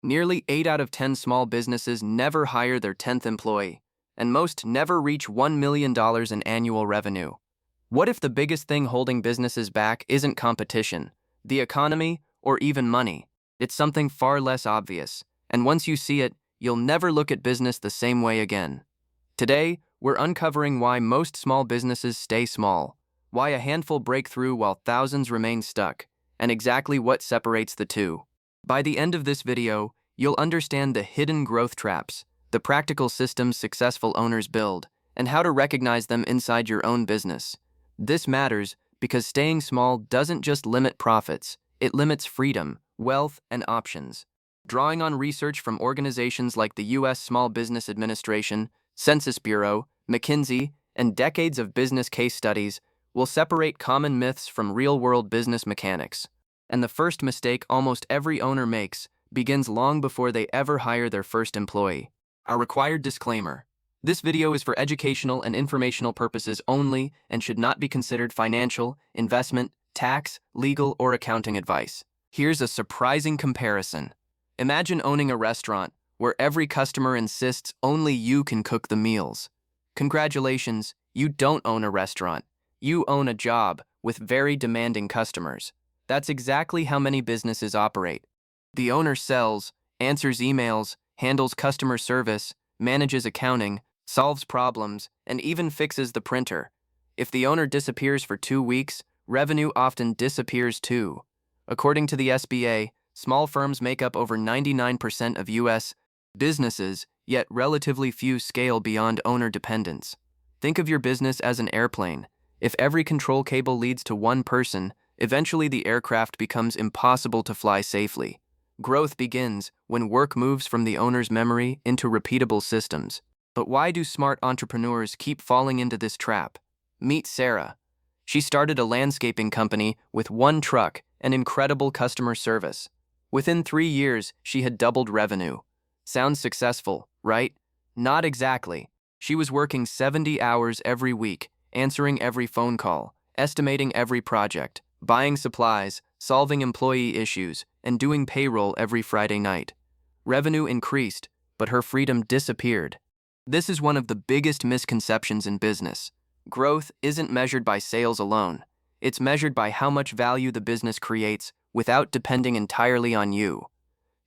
Nearly 8 out of 10 small businesses never hire their 10th employee, and most never reach $1 million in annual revenue. What if the biggest thing holding businesses back isn't competition, the economy, or even money? It's something far less obvious, and once you see it, you'll never look at business the same way again. Today, we're uncovering why most small businesses stay small, why a handful break through while thousands remain stuck, and exactly what separates the two. By the end of this video, you'll understand the hidden growth traps, the practical systems successful owners build, and how to recognize them inside your own business. This matters because staying small doesn't just limit profits, it limits freedom, wealth, and options. Drawing on research from organizations like the U.S. Small Business Administration, Census Bureau, McKinsey, and decades of business case studies, we'll separate common myths from real-world business mechanics. And the first mistake almost every owner makes begins long before they ever hire their first employee. Our required disclaimer. This video is for educational and informational purposes only and should not be considered financial, investment, tax, legal, or accounting advice. Here's a surprising comparison. Imagine owning a restaurant where every customer insists only you can cook the meals. Congratulations, you don't own a restaurant. You own a job with very demanding customers. That's exactly how many businesses operate. The owner sells, answers emails, handles customer service, manages accounting, solves problems, and even fixes the printer. If the owner disappears for 2 weeks, revenue often disappears too. According to the SBA, small firms make up over 99% of U.S. businesses, yet relatively few scale beyond owner dependence. Think of your business as an airplane. If every control cable leads to one person, eventually the aircraft becomes impossible to fly safely. Growth begins when work moves from the owner's memory into repeatable systems. But why do smart entrepreneurs keep falling into this trap? Meet Sarah. She started a landscaping company with 1 truck and incredible customer service. Within 3 years, she had doubled revenue. Sounds successful, right? Not exactly. She was working 70 hours every week, answering every phone call, estimating every project, buying supplies, solving employee issues, and doing payroll every Friday night. Revenue increased, but her freedom disappeared. This is one of the biggest misconceptions in business. Growth isn't measured by sales alone. It's measured by how much value the business creates without depending entirely on you.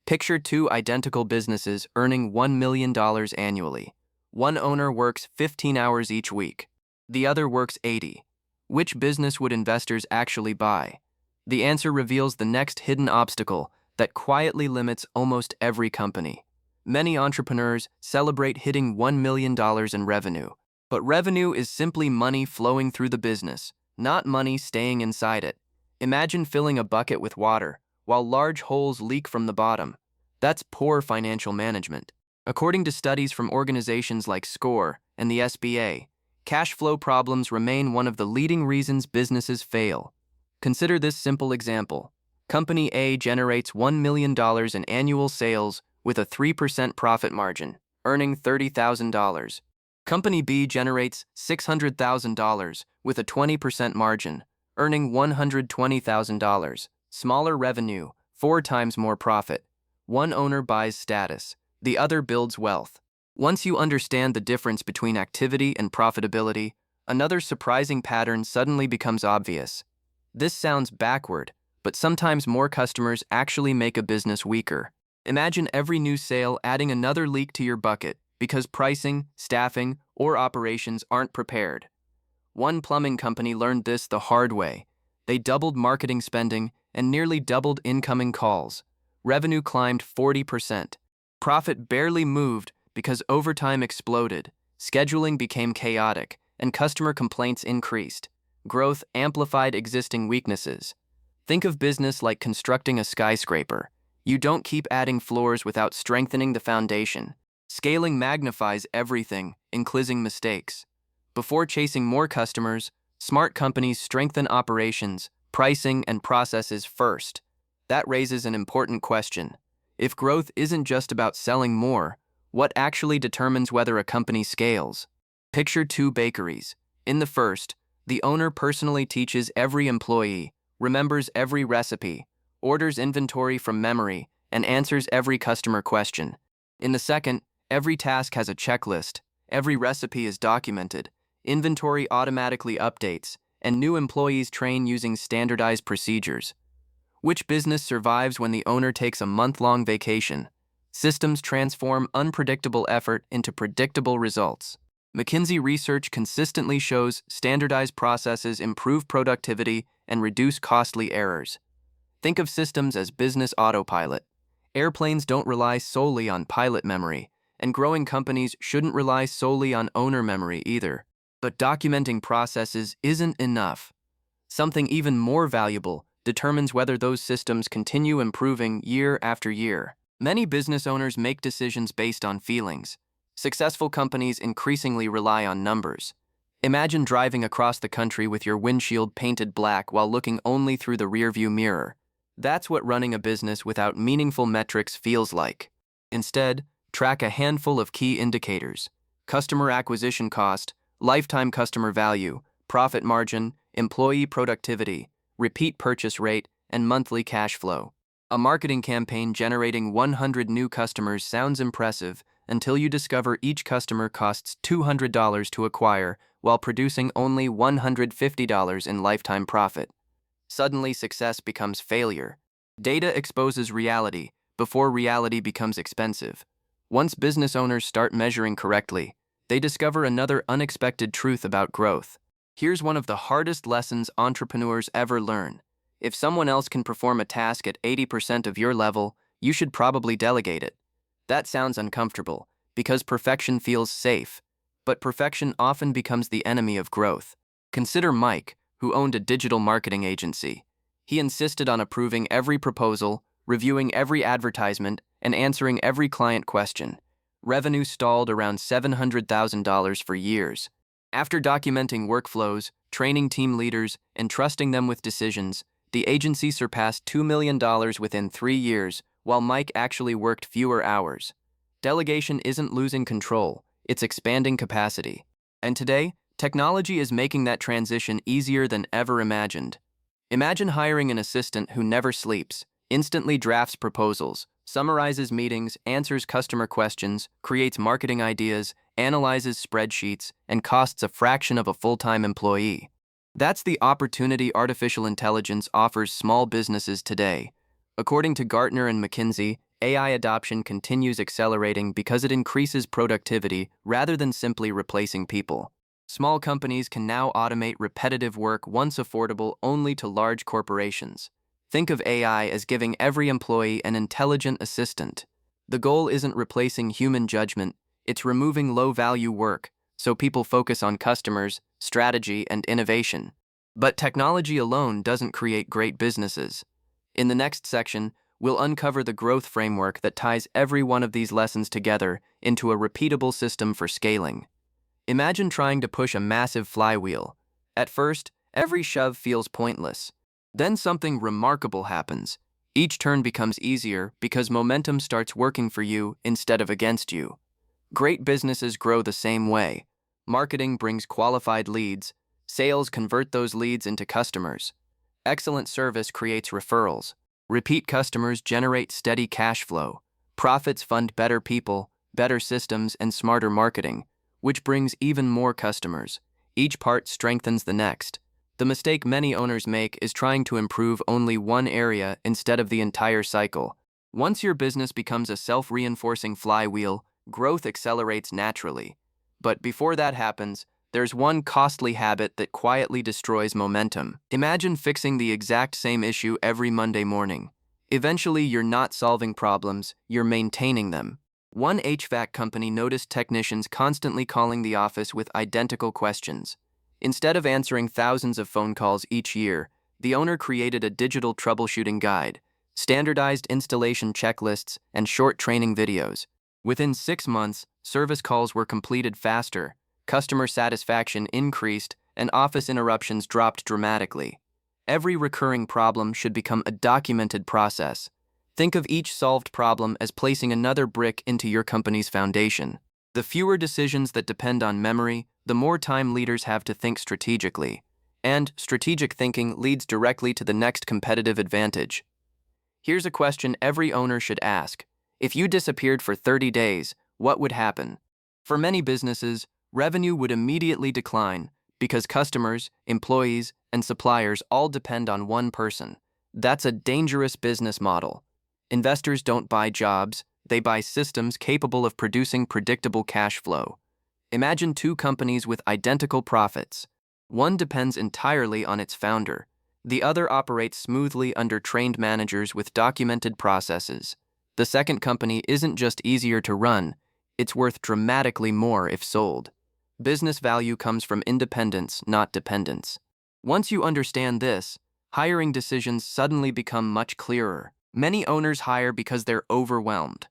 Picture 2 identical businesses earning $1 million annually. One owner works 15 hours each week. The other works 80. Which business would investors actually buy? The answer reveals the next hidden obstacle that quietly limits almost every company. Many entrepreneurs celebrate hitting $1 million in revenue, but revenue is simply money flowing through the business, not money staying inside it. Imagine filling a bucket with water, while large holes leak from the bottom. That's poor financial management. According to studies from organizations like SCORE and the SBA, cash flow problems remain one of the leading reasons businesses fail. Consider this simple example. Company A generates $1 million in annual sales with a 3% profit margin, earning $30,000. Company B generates $600,000 with a 20% margin, earning $120,000. Smaller revenue, 4 times more profit. One owner buys status, the other builds wealth. Once you understand the difference between activity and profitability, another surprising pattern suddenly becomes obvious. This sounds backward, but sometimes more customers actually make a business weaker. Imagine every new sale adding another leak to your bucket because pricing, staffing, or operations aren't prepared. One plumbing company learned this the hard way. They doubled marketing spending and nearly doubled incoming calls. Revenue climbed 40%. Profit barely moved because overtime exploded, scheduling became chaotic, and customer complaints increased. Growth amplified existing weaknesses. Think of business like constructing a skyscraper. You don't keep adding floors without strengthening the foundation. Scaling magnifies everything, including mistakes. Before chasing more customers, smart companies strengthen operations, pricing, and processes first. That raises an important question. If growth isn't just about selling more, what actually determines whether a company scales? Picture 2 bakeries. In the first, the owner personally teaches every employee, remembers every recipe, orders inventory from memory, and answers every customer question. In the second, every task has a checklist, every recipe is documented, inventory automatically updates, and new employees train using standardized procedures. Which business survives when the owner takes a month-long vacation? Systems transform unpredictable effort into predictable results. McKinsey research consistently shows standardized processes improve productivity and reduce costly errors. Think of systems as business autopilot. Airplanes don't rely solely on pilot memory, and growing companies shouldn't rely solely on owner memory either. But documenting processes isn't enough. Something even more valuable determines whether those systems continue improving year after year. Many business owners make decisions based on feelings. Successful companies increasingly rely on numbers. Imagine driving across the country with your windshield painted black while looking only through the rearview mirror. That's what running a business without meaningful metrics feels like. Instead, track a handful of key indicators: customer acquisition cost, lifetime customer value, profit margin, employee productivity, repeat purchase rate, and monthly cash flow. A marketing campaign generating 100 new customers sounds impressive until you discover each customer costs $200 to acquire while producing only $150 in lifetime profit. Suddenly, success becomes failure. Data exposes reality before reality becomes expensive. Once business owners start measuring correctly, they discover another unexpected truth about growth. Here's one of the hardest lessons entrepreneurs ever learn. If someone else can perform a task at 80% of your level, you should probably delegate it. That sounds uncomfortable, because perfection feels safe, but perfection often becomes the enemy of growth. Consider Mike, who owned a digital marketing agency. He insisted on approving every proposal, reviewing every advertisement, and answering every client question. Revenue stalled around $700,000 for years. After documenting workflows, training team leaders, and trusting them with decisions, the agency surpassed $2 million within 3 years, while Mike actually worked fewer hours. Delegation isn't losing control, it's expanding capacity. And today, technology is making that transition easier than ever imagined. Imagine hiring an assistant who never sleeps, instantly drafts proposals, summarizes meetings, answers customer questions, creates marketing ideas, analyzes spreadsheets, and costs a fraction of a full-time employee. That's the opportunity artificial intelligence offers small businesses today. According to Gartner and McKinsey, AI adoption continues accelerating because it increases productivity rather than simply replacing people. Small companies can now automate repetitive work once affordable only to large corporations. Think of AI as giving every employee an intelligent assistant. The goal isn't replacing human judgment, it's removing low-value work, so people focus on customers, strategy, and innovation. But technology alone doesn't create great businesses. In the next section, we'll uncover the growth framework that ties every one of these lessons together into a repeatable system for scaling. Imagine trying to push a massive flywheel. At first, every shove feels pointless. Then something remarkable happens. Each turn becomes easier because momentum starts working for you instead of against you. Great businesses grow the same way. Marketing brings qualified leads. Sales convert those leads into customers. Excellent service creates referrals. Repeat customers generate steady cash flow. Profits fund better people, better systems, and smarter marketing, which brings even more customers. Each part strengthens the next. The mistake many owners make is trying to improve only one area instead of the entire cycle. Once your business becomes a self-reinforcing flywheel, growth accelerates naturally. But before that happens, there's one costly habit that quietly destroys momentum. Imagine fixing the exact same issue every Monday morning. Eventually, you're not solving problems, you're maintaining them. One HVAC company noticed technicians constantly calling the office with identical questions. Instead of answering thousands of phone calls each year, the owner created a digital troubleshooting guide, standardized installation checklists, and short training videos. Within 6 months, service calls were completed faster, customer satisfaction increased, and office interruptions dropped dramatically. Every recurring problem should become a documented process. Think of each solved problem as placing another brick into your company's foundation. The fewer decisions that depend on memory, the more time leaders have to think strategically. And strategic thinking leads directly to the next competitive advantage. Here's a question every owner should ask. If you disappeared for 30 days, what would happen? For many businesses, revenue would immediately decline because customers, employees, and suppliers all depend on one person. That's a dangerous business model. Investors don't buy jobs, they buy systems capable of producing predictable cash flow. Imagine two companies with identical profits. One depends entirely on its founder. The other operates smoothly under trained managers with documented processes. The second company isn't just easier to run, it's worth dramatically more if sold. Business value comes from independence, not dependence. Once you understand this, hiring decisions suddenly become much clearer. Many owners hire because they're overwhelmed.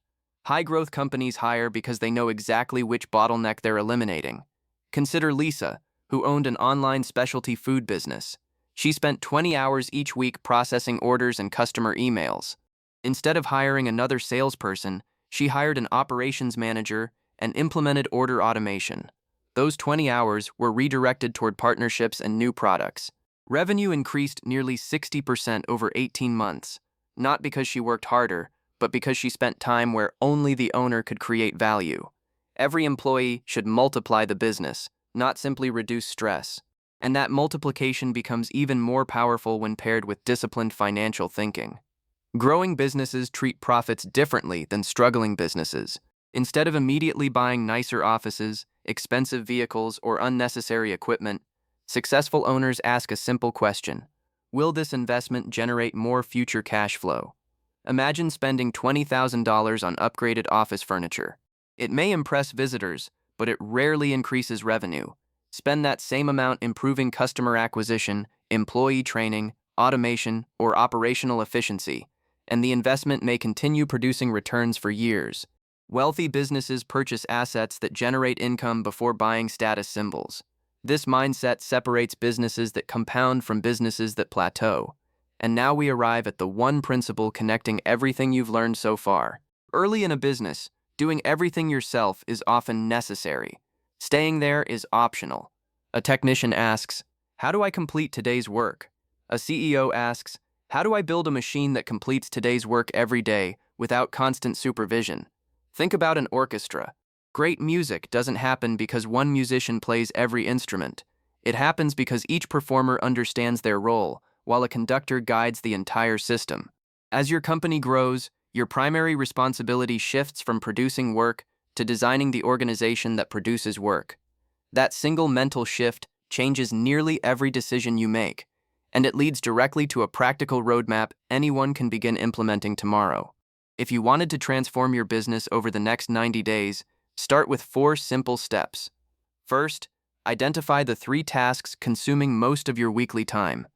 High-growth companies hire because they know exactly which bottleneck they're eliminating. Consider Lisa, who owned an online specialty food business. She spent 20 hours each week processing orders and customer emails. Instead of hiring another salesperson, she hired an operations manager and implemented order automation. Those 20 hours were redirected toward partnerships and new products. Revenue increased nearly 60% over 18 months, not because she worked harder, but because she spent time where only the owner could create value. Every employee should multiply the business, not simply reduce stress. And that multiplication becomes even more powerful when paired with disciplined financial thinking. Growing businesses treat profits differently than struggling businesses. Instead of immediately buying nicer offices, expensive vehicles, or unnecessary equipment, successful owners ask a simple question: will this investment generate more future cash flow? Imagine spending $20,000 on upgraded office furniture. It may impress visitors, but it rarely increases revenue. Spend that same amount improving customer acquisition, employee training, automation, or operational efficiency, and the investment may continue producing returns for years. Wealthy businesses purchase assets that generate income before buying status symbols. This mindset separates businesses that compound from businesses that plateau. And now we arrive at the one principle connecting everything you've learned so far. Early in a business, doing everything yourself is often necessary. Staying there is optional. A technician asks, "How do I complete today's work?" A CEO asks, "How do I build a machine that completes today's work every day without constant supervision?" Think about an orchestra. Great music doesn't happen because one musician plays every instrument. It happens because each performer understands their role, while a conductor guides the entire system. As your company grows, your primary responsibility shifts from producing work to designing the organization that produces work. That single mental shift changes nearly every decision you make, and it leads directly to a practical roadmap anyone can begin implementing tomorrow. If you wanted to transform your business over the next 90 days, start with 4 simple steps. First, identify the 3 tasks consuming most of your weekly time.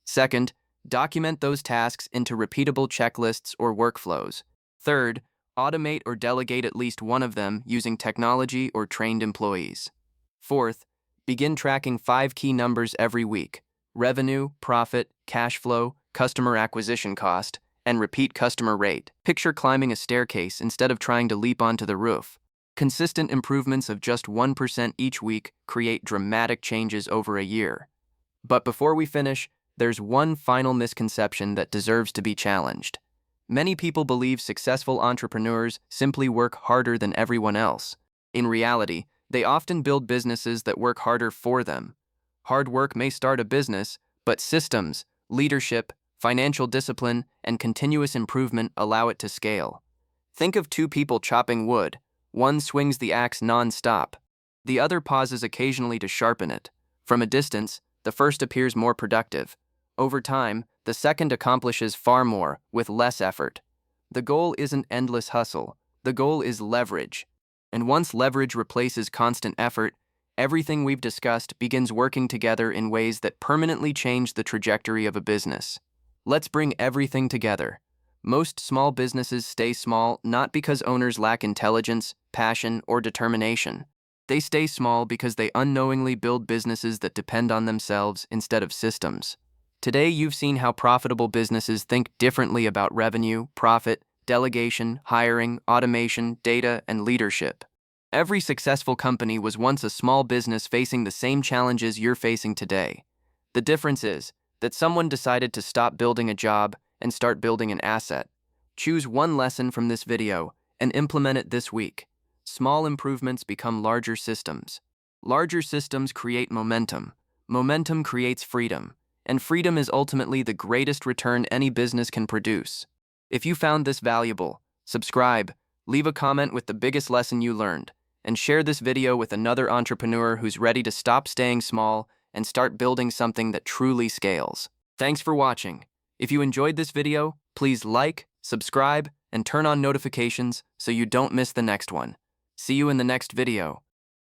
Second, document those tasks into repeatable checklists or workflows. Third, automate or delegate at least one of them using technology or trained employees. Fourth, begin tracking 5 key numbers every week: revenue, profit, cash flow, customer acquisition cost, and repeat customer rate. Picture climbing a staircase instead of trying to leap onto the roof. Consistent improvements of just 1% each week create dramatic changes over a year. But before we finish, there's one final misconception that deserves to be challenged. Many people believe successful entrepreneurs simply work harder than everyone else. In reality, they often build businesses that work harder for them. Hard work may start a business, but systems, leadership, financial discipline, and continuous improvement allow it to scale. Think of 2 people chopping wood. One swings the axe non-stop. The other pauses occasionally to sharpen it. From a distance, the first appears more productive. Over time, the second accomplishes far more with less effort. The goal isn't endless hustle. The goal is leverage. And once leverage replaces constant effort, everything we've discussed begins working together in ways that permanently change the trajectory of a business. Let's bring everything together. Most small businesses stay small not because owners lack intelligence, passion, or determination. They stay small because they unknowingly build businesses that depend on themselves instead of systems. Today, you've seen how profitable businesses think differently about revenue, profit, delegation, hiring, automation, data, and leadership. Every successful company was once a small business facing the same challenges you're facing today. The difference is that someone decided to stop building a job and start building an asset. Choose one lesson from this video and implement it this week. Small improvements become larger systems. Larger systems create momentum. Momentum creates freedom. And freedom is ultimately the greatest return any business can produce. If you found this valuable, subscribe, leave a comment with the biggest lesson you learned, and share this video with another entrepreneur who's ready to stop staying small and start building something that truly scales. Thanks for watching. If you enjoyed this video, please like, subscribe, and turn on notifications so you don't miss the next one. See you in the next video.